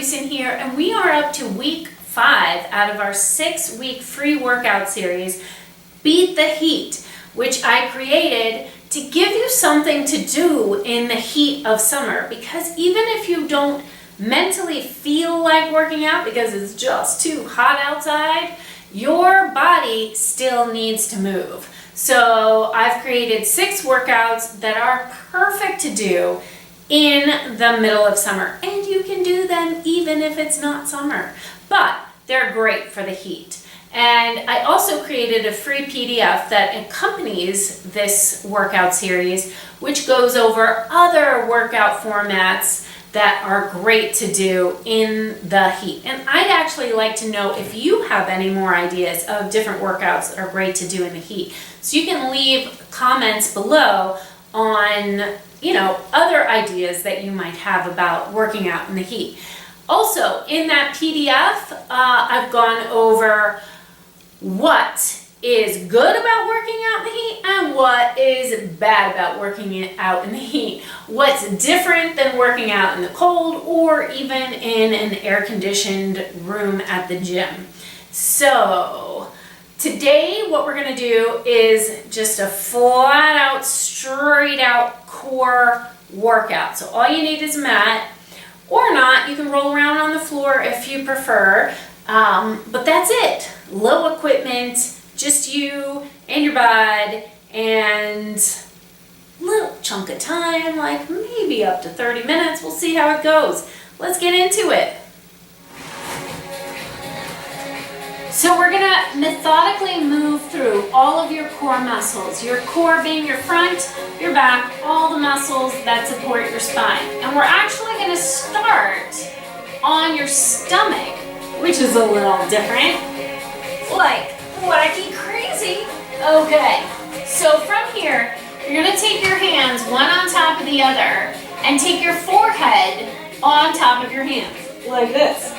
Mathewson here, and we are up to week 5 out of our 6-week free workout series, Beat the Heat, which I created to give you something to do in the heat of summer. Because even if you don't mentally feel like working out because it's just too hot outside, your body still needs to move. So I've created 6 workouts that are perfect to do in the middle of summer. And you can do them even if it's not summer. But they're great for the heat. And I also created a free PDF that accompanies this workout series, which goes over other workout formats that are great to do in the heat. And I'd actually like to know if you have any more ideas of different workouts that are great to do in the heat. So you can leave comments below on, other ideas that you might have about working out in the heat. Also, in that PDF, I've gone over what is good about working out in the heat and what is bad about working out in the heat. What's different than working out in the cold or even in an air-conditioned room at the gym. So today what we're going to do is just a flat out, straight out core workout. So all you need is a mat, or not. You can roll around on the floor if you prefer, but that's it. Low equipment, just you and your bud, and a little chunk of time, like maybe up to 30 minutes. We'll see how it goes. Let's get into it. So we're gonna methodically move through all of your core muscles. Your core being your front, your back, all the muscles that support your spine. And we're actually gonna start on your stomach, which is a little different. Like wacky crazy. Okay, so from here, you're gonna take your hands one on top of the other and take your forehead on top of your hands, like this.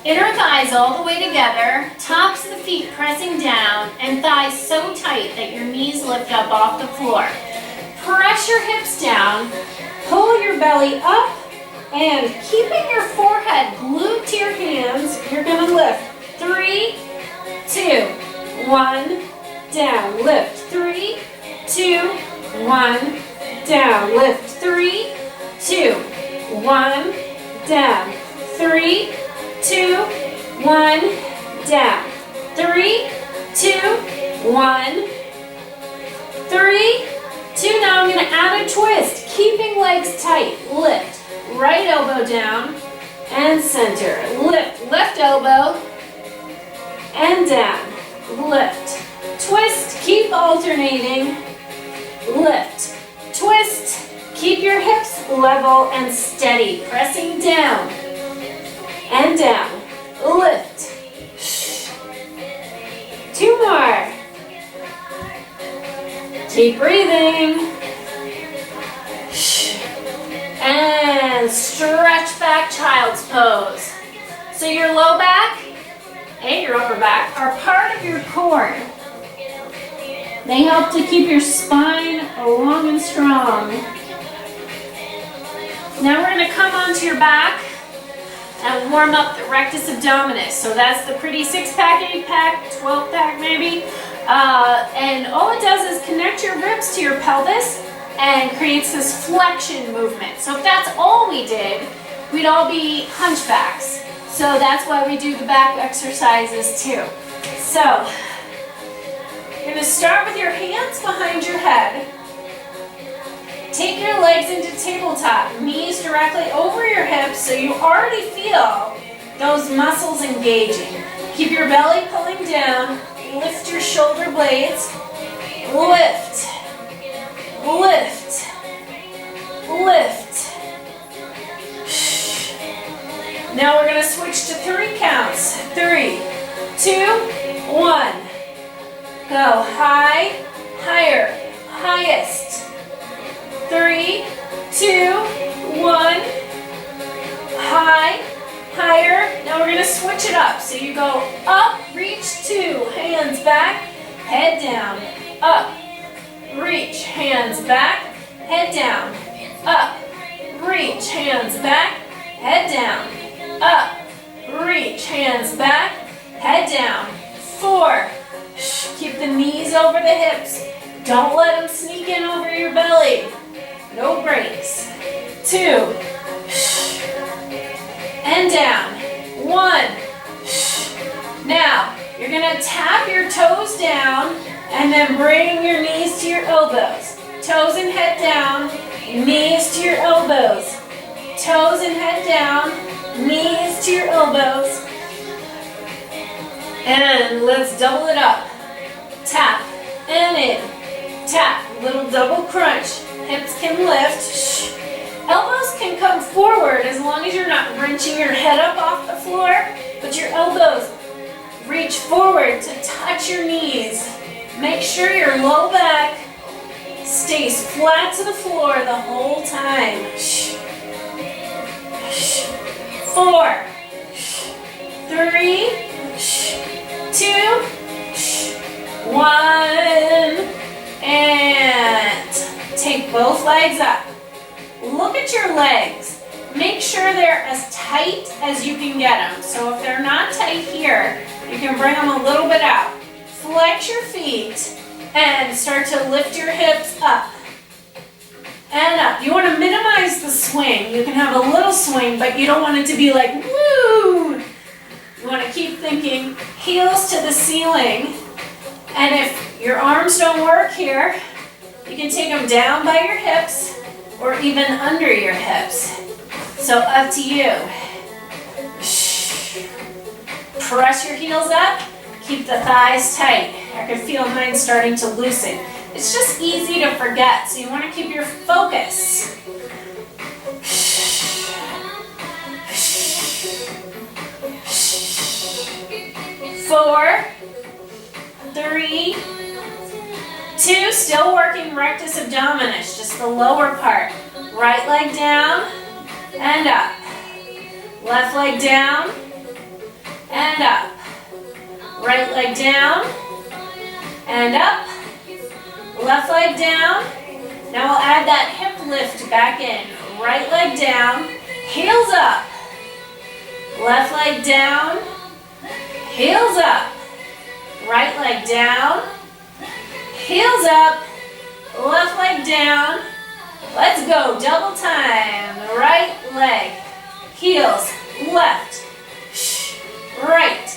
Inner thighs all the way together, tops of the feet pressing down, and thighs so tight that your knees lift up off the floor. Press your hips down, pull your belly up, and keeping your forehead glued to your hands, you're gonna lift. 3, 2, 1, down, lift. 3, 2, 1, down, lift. 3, 2, 1, down. 3, 2, 1, down. 3, 2, 1, 3, 2. Now I'm going to add a twist, keeping legs tight. Lift, right elbow down and center. Lift, left elbow and down. Lift, twist, keep alternating. Lift, twist, keep your hips level and steady, pressing down and down. Lift. 2 more. Keep breathing. And stretch back, child's pose. So your low back and your upper back are part of your core. They help to keep your spine long and strong. Now we're going to come onto your back and warm up the rectus abdominis. So that's the pretty 6-pack, 8-pack, 12-pack maybe. And all it does is connect your ribs to your pelvis and creates this flexion movement. So if that's all we did, we'd all be hunchbacks. So that's why we do the back exercises too. So you're going to start with your hands behind your head. Take your legs into tabletop, knees directly over your hips so you already feel those muscles engaging. Keep your belly pulling down, lift your shoulder blades, lift, lift, lift. Now we're going to switch to 3 counts. 3, 2, 1. Go high, higher, highest. 3, 2, 1, high, higher. Now we're going to switch it up. So you go up, reach 2, hands back, head down, up, reach, hands back, head down, up, reach, hands back, head down, up, reach, hands back, head down. 4, keep the knees over the hips. Don't let them sneak in over your belly. No breaks. 2, and down. 1. Now, you're gonna tap your toes down and then bring your knees to your elbows. Toes and head down, knees to your elbows. Toes and head down, knees to your elbows. And let's double it up. Tap and in. Tap, little double crunch. Hips can lift. Elbows can come forward as long as you're not wrenching your head up off the floor, but your elbows reach forward to touch your knees. Make sure your low back stays flat to the floor the whole time. 4, 3, 2, 1, and take both legs up. Look at your legs. Make sure they're as tight as you can get them. So if they're not tight here, you can bring them a little bit out. Flex your feet and start to lift your hips up and up. You want to minimize the swing. You can have a little swing, but you don't want it to be like, woo! You want to keep thinking heels to the ceiling. And if your arms don't work here, you can take them down by your hips or even under your hips. So up to you. Press your heels up, keep the thighs tight. I can feel mine starting to loosen. It's just easy to forget, so you want to keep your focus. 4, 3, 2, still working rectus abdominis, just the lower part. Right leg down and up. Left leg down and up. Right leg down and up. Left leg down. Now we'll add that hip lift back in. Right leg down, heels up. Left leg down, heels up. Right leg down, heels up. Left leg down. Let's go, double time. Right leg, heels, left, right,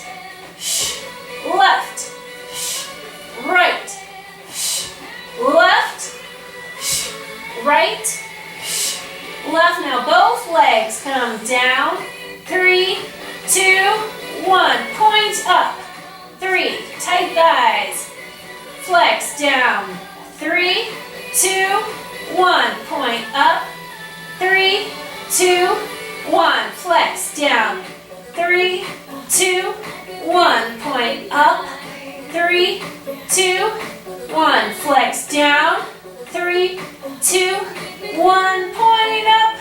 left, right, left, right, left. Now both legs come down. 3, 2, 1. Point up. 3, tight thighs. Flex down. 3, 2, 1. Point up. 3, 2, 1. Flex down. 3, 2, 1. Point up. 3, 2, 1. Flex down. 3, 2, 1. Point up.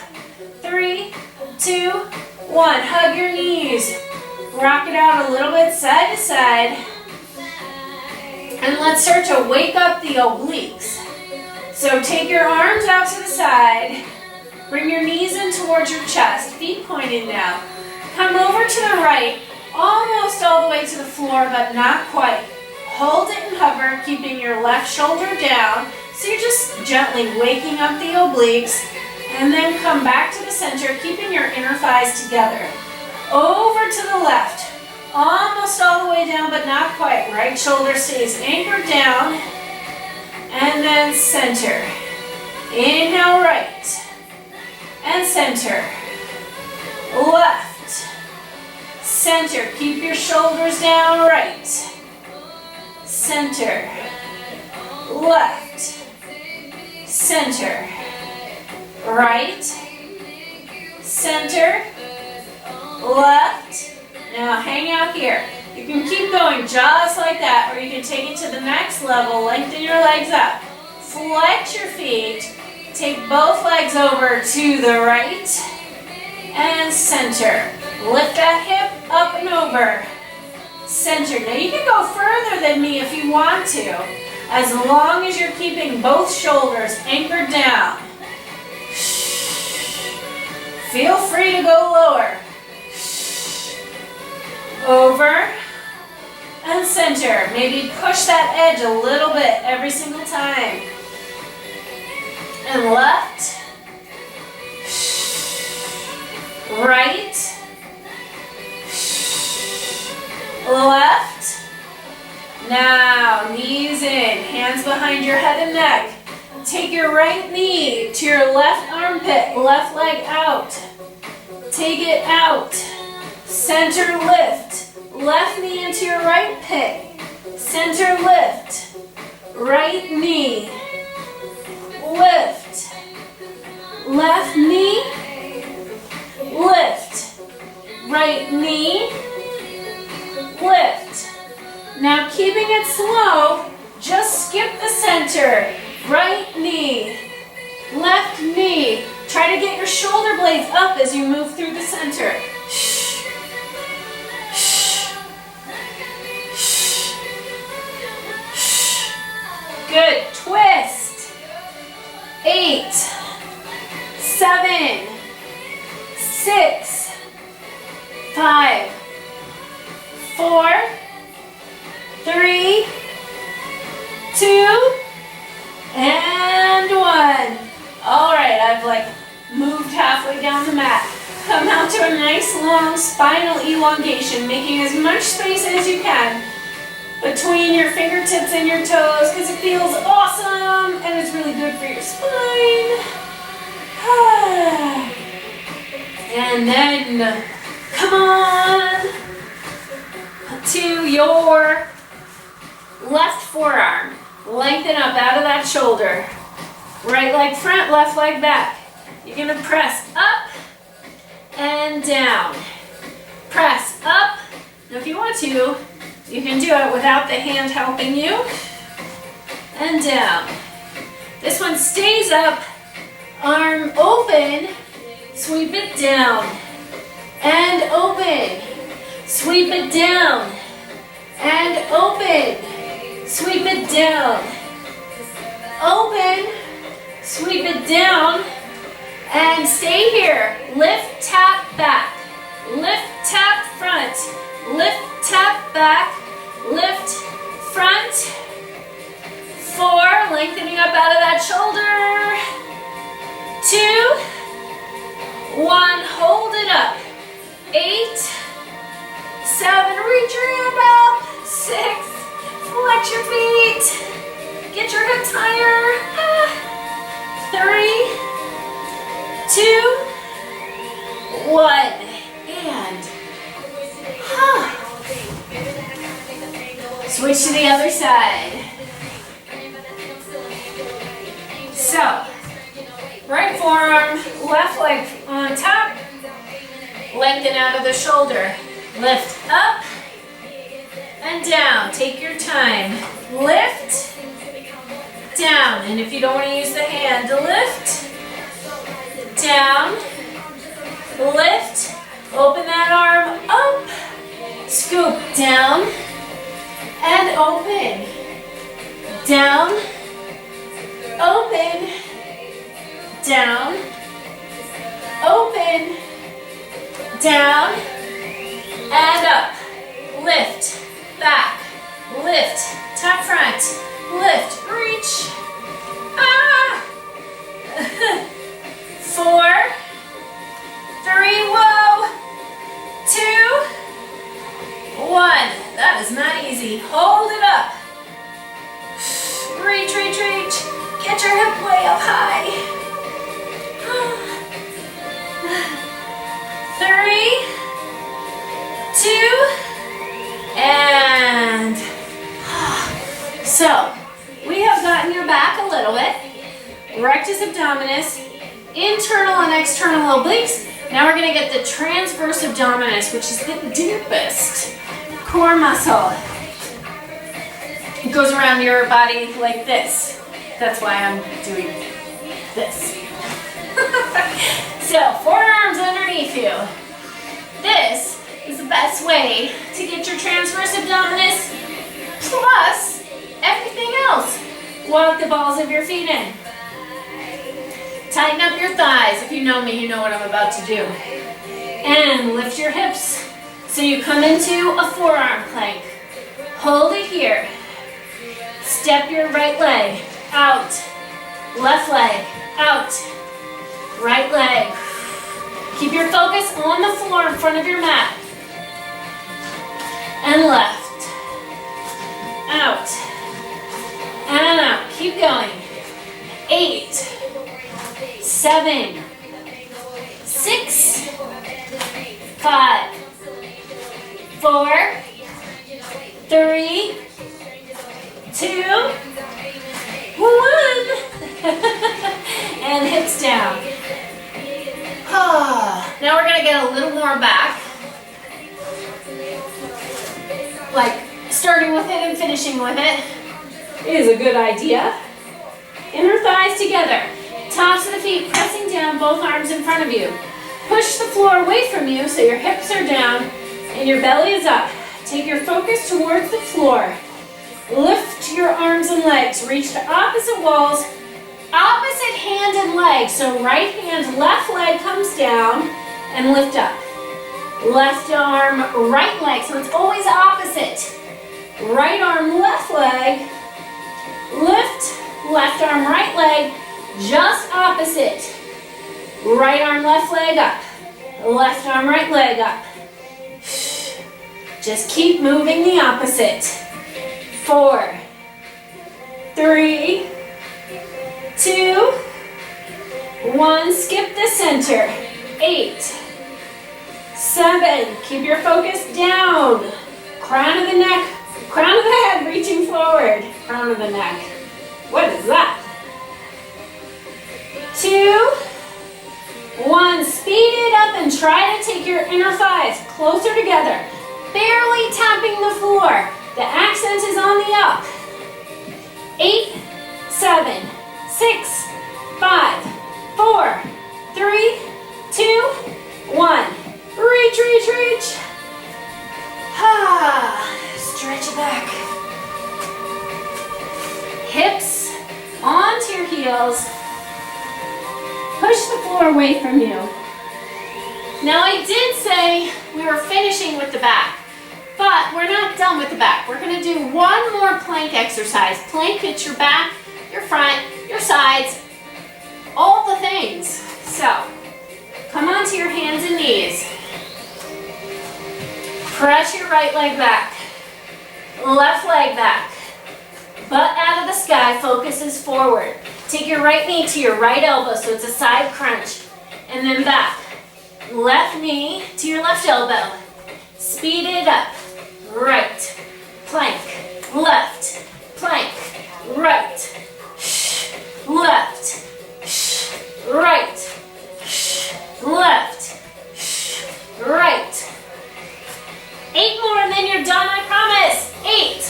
3, 2, 1. Hug your knees. Rock it out a little bit side to side. And let's start to wake up the obliques. So take your arms out to the side. Bring your knees in towards your chest. Feet pointed now. Come over to the right, almost all the way to the floor, but not quite. Hold it and hover, keeping your left shoulder down. So you're just gently waking up the obliques. And then come back to the center, keeping your inner thighs together. Over to the left, almost all the way down, but not quite. Right shoulder stays anchored down. And then center. Inhale right. And center. Left. Center. Keep your shoulders down. Right. Center. Left. Center. Right. Center. Left. Now hang out here. You can keep going just like that, or you can take it to the next level. Lengthen your legs up. Flex your feet. Take both legs over to the right and center. Lift that hip up and over. Center. Now you can go further than me if you want to, as long as you're keeping both shoulders anchored down. Feel free to go lower. over, and center. Maybe push that edge a little bit every single time. And left, right, left. Now, knees in, hands behind your head and neck. Take your right knee to your left armpit, left leg out. Take it out. Center lift. Left knee into your right pit. Center lift. Right knee. Lift. Left knee. Lift. Right knee. Lift. Now keeping it slow, just skip the center. Right knee. Left knee. Try to get your shoulder blades up as you move through the center. Good. Twist. 8, 7, 6, 5, 4, 3, 2, and 1. All right, I've moved halfway down the mat. Come out to a nice long spinal elongation, making as much space as you can between your fingertips and your toes because it feels awesome and it's really good for your spine. And then come on to your left forearm. Lengthen up out of that shoulder. Right leg front, left leg back. You're gonna press up and down. Press up. Now if you want to, you can do it without the hand helping you. And down. This one stays up, arm open, sweep it down. And open. Sweep it down. And open. Sweep it down. Open. Sweep it down. And stay here. Lift, tap, back. Lift, tap, front. Lift, tap, back. Lift, front. 4, lengthening up out of that shoulder. 2, 1, hold it up. 8, 7, reach your hand up. 6, flex your feet. Get your hips higher. 3, 2, 1. And switch to the other side. So, right forearm, left leg on top. Lengthen out of the shoulder. Lift up and down. Take your time. Lift, down. And if you don't want to use the hand, lift, down, lift, open that arm up, scoop down, and open, down, open, down, open, down, and up. Lift, back, lift, top front, lift, reach. 4, 3, whoa, 2, 1. That is not easy. Hold it up. Reach, reach, reach. Get your hip way up high. 3, 2, and so we have gotten your back a little bit. Rectus abdominis, internal and external obliques. Now we're going to get the transverse abdominis, which is the deepest core muscle. It goes around your body like this. That's why I'm doing this. So, forearms underneath you. This is the best way to get your transverse abdominis plus everything else. Walk the balls of your feet in. Tighten up your thighs. If you know me, you know what I'm about to do. And lift your hips So you come into a forearm plank. Hold it here. Step your right leg out. Left leg out. Right leg. Keep your focus on the floor in front of your mat. And left. Out. And out. Keep going. 8, 7, 6, 5, 4, 3, 2, 1. And hips down. Now we're going to get a little more back. Like starting with it and finishing with it is a good idea. Inner thighs together. Tops of the feet pressing down, both arms in front of you. Push the floor away from you so your hips are down and your belly is up. Take your focus towards the floor. Lift your arms and legs. Reach to opposite walls. Opposite hand and leg. So right hand, left leg comes down and lift up. Left arm, right leg. So it's always opposite. Right arm, left leg. Lift. Left arm, right leg. Just opposite. Right arm, left leg up. Left arm, right leg up. Just keep moving the opposite. 4, 3, 2, 1. Skip the center. 8, 7. Keep your focus down. Crown of the neck, crown of the head reaching forward. Crown of the neck. What is that? 2, 1. Speed it up and try to take your inner thighs closer together. Barely tapping the floor. The accent is on the up. 8, 7, 6, 5, 4, 3, 2, 1. Reach, reach, reach. Stretch it back. Hips onto your heels. Push the floor away from you. Now I did say we were finishing with the back, but we're not done with the back. We're going to do one more plank exercise. Plank hits your back, your front, your sides, all the things. So come onto your hands and knees. Press your right leg back, left leg back. Butt out of the sky, focus is forward. Take your right knee to your right elbow so it's a side crunch. And then back. Left knee to your left elbow. Speed it up. Right. Plank. Left. Plank. Right. Left. Right. Left. Right. 8 more and then you're done, I promise. 8.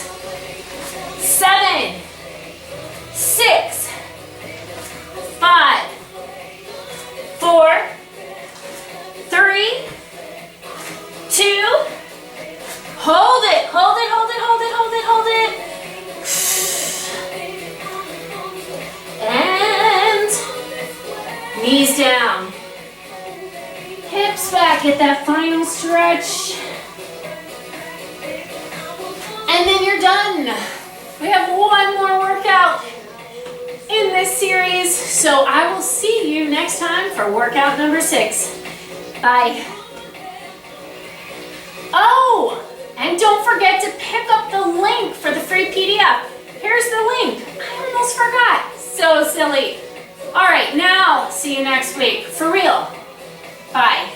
7, 6, 5, 4, 3, 2, hold it, hold it, hold it, hold it, hold it, hold it. And knees down. Hips back, get that final stretch. And then you're done. We have one more workout in this series, so I will see you next time for workout number 6. Bye. Oh, and don't forget to pick up the link for the free PDF. Here's the link. I almost forgot. So silly. All right, now see you next week. For real. Bye.